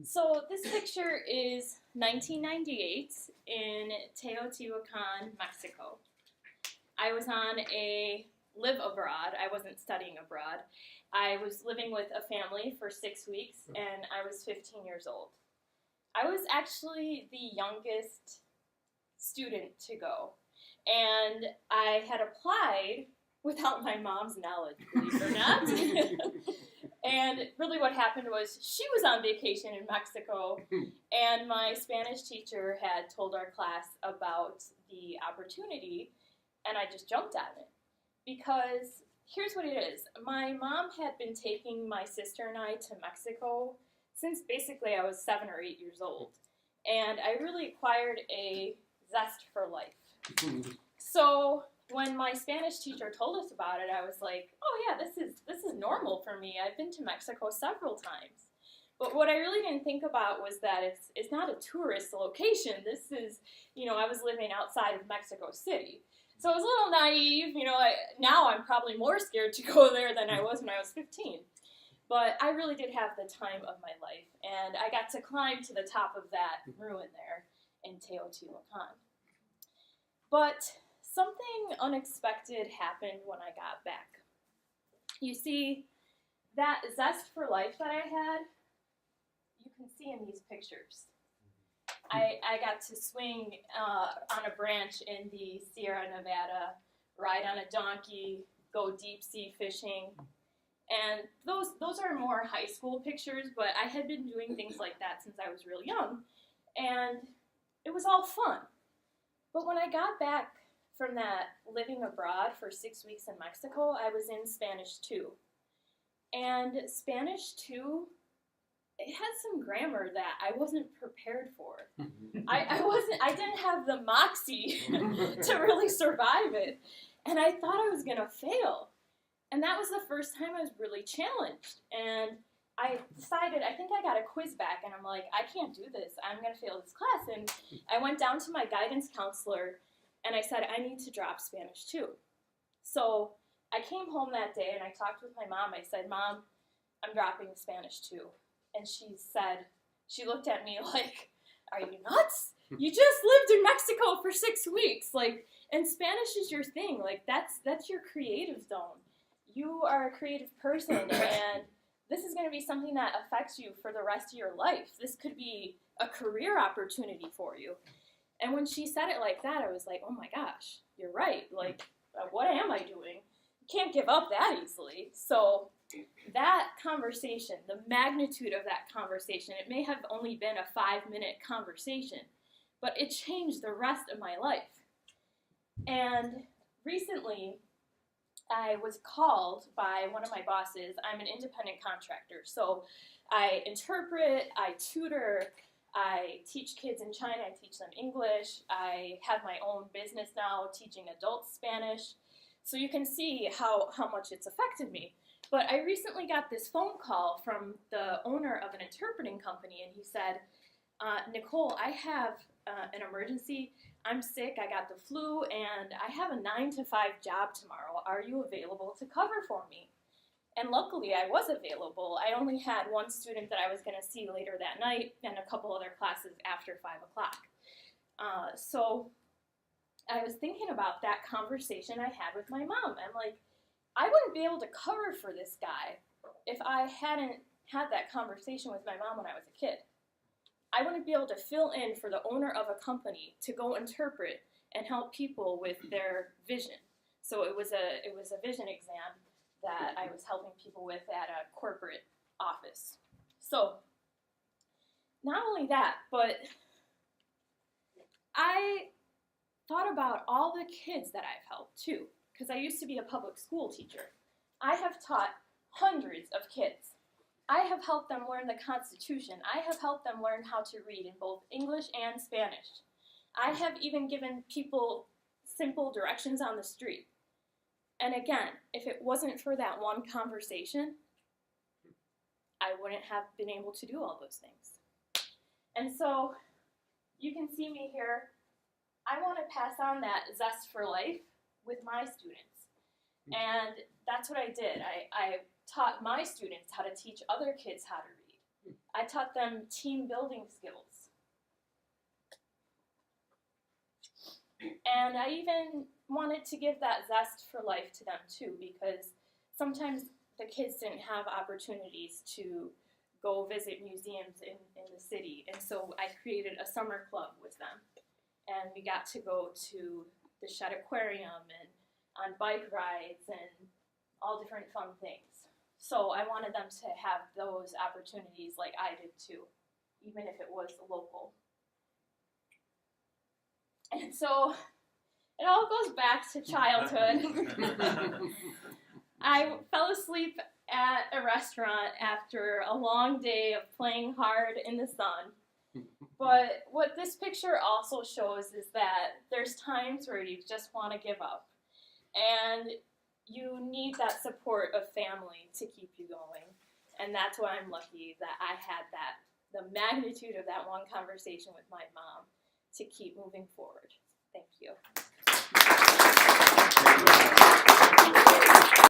So this picture is 1998 in Teotihuacan, Mexico. I was on a live abroad. I wasn't studying abroad. I was living with a family for 6 weeks, and I was 15 years old. I was actually the youngest student to go, and I had applied without my mom's knowledge, believe it or not. And really what happened was she was on vacation in Mexico, and my Spanish teacher had told our class about the opportunity, and I just jumped on it. Because here's what it is. My mom had been taking my sister and I to Mexico since basically I was 7 or 8 years old. And I really acquired a zest for life. So when my Spanish teacher told us about it, I was like, oh yeah, this is normal for me. I've been to Mexico several times. But what I really didn't think about was that it's not a tourist location. This is, I was living outside of Mexico City. So I was a little naive, now I'm probably more scared to go there than I was when I was 15. But I really did have the time of my life, and I got to climb to the top of that ruin there in Teotihuacan. But something unexpected happened when I got back. You see, that zest for life that I had, you can see in these pictures. I got to swing on a branch in the Sierra Nevada, ride on a donkey, go deep sea fishing. And those are more high school pictures, but I had been doing things like that since I was real young. And it was all fun. But when I got back from that living abroad for 6 weeks in Mexico, I was in Spanish 2. And Spanish 2, it had some grammar that I wasn't prepared for. I didn't have the moxie to really survive it. And I thought I was gonna fail. And that was the first time I was really challenged. And I decided, I think I got a quiz back, and I'm like, I can't do this. I'm gonna fail this class. And I went down to my guidance counselor, and I said, I need to drop Spanish 2. So I came home that day, and I talked with my mom. I said, Mom, I'm dropping Spanish 2. And she looked at me like, are you nuts? You just lived in Mexico for 6 weeks. And Spanish is your thing. That's your creative zone. You are a creative person, and this is going to be something that affects you for the rest of your life. This could be a career opportunity for you. And when she said it like that, I was like, oh my gosh, you're right. What am I doing? You can't give up that easily. So that conversation, the magnitude of that conversation, it may have only been a 5-minute conversation, but it changed the rest of my life. And recently, I was called by one of my bosses. I'm an independent contractor, so I interpret, I tutor, I teach kids in China, I teach them English, I have my own business now teaching adults Spanish, so you can see how much it's affected me. But I recently got this phone call from the owner of an interpreting company, and he said, Nicole, I have an emergency. I'm sick, I got the flu, and I have a 9-to-5 job tomorrow. Are you available to cover for me? And luckily, I was available. I only had one student that I was going to see later that night and a couple other classes after 5 o'clock. So I was thinking about that conversation I had with my mom. I'm like, I wouldn't be able to cover for this guy if I hadn't had that conversation with my mom when I was a kid. I wouldn't be able to fill in for the owner of a company to go interpret and help people with their vision. So it was a vision exam that I was helping people with at a corporate office. So not only that, but I thought about all the kids that I've helped too, because I used to be a public school teacher. I have taught hundreds of kids. I have helped them learn the Constitution. I have helped them learn how to read in both English and Spanish. I have even given people simple directions on the street. And again, if it wasn't for that one conversation, I wouldn't have been able to do all those things. And so, you can see me here. I want to pass on that zest for life with my students. And that's what I did. I taught my students how to teach other kids how to read. I taught them team building skills. And I even wanted to give that zest for life to them too, because sometimes the kids didn't have opportunities to go visit museums in the city. And so I created a summer club with them. And we got to go to the Shed Aquarium and on bike rides and all different fun things. So I wanted them to have those opportunities like I did too, even if it was local. And so it all goes back to childhood. I fell asleep at a restaurant after a long day of playing hard in the sun. But what this picture also shows is that there's times where you just want to give up. And you need that support of family to keep you going. And that's why I'm lucky that I had the magnitude of that one conversation with my mom to keep moving forward. Thank you.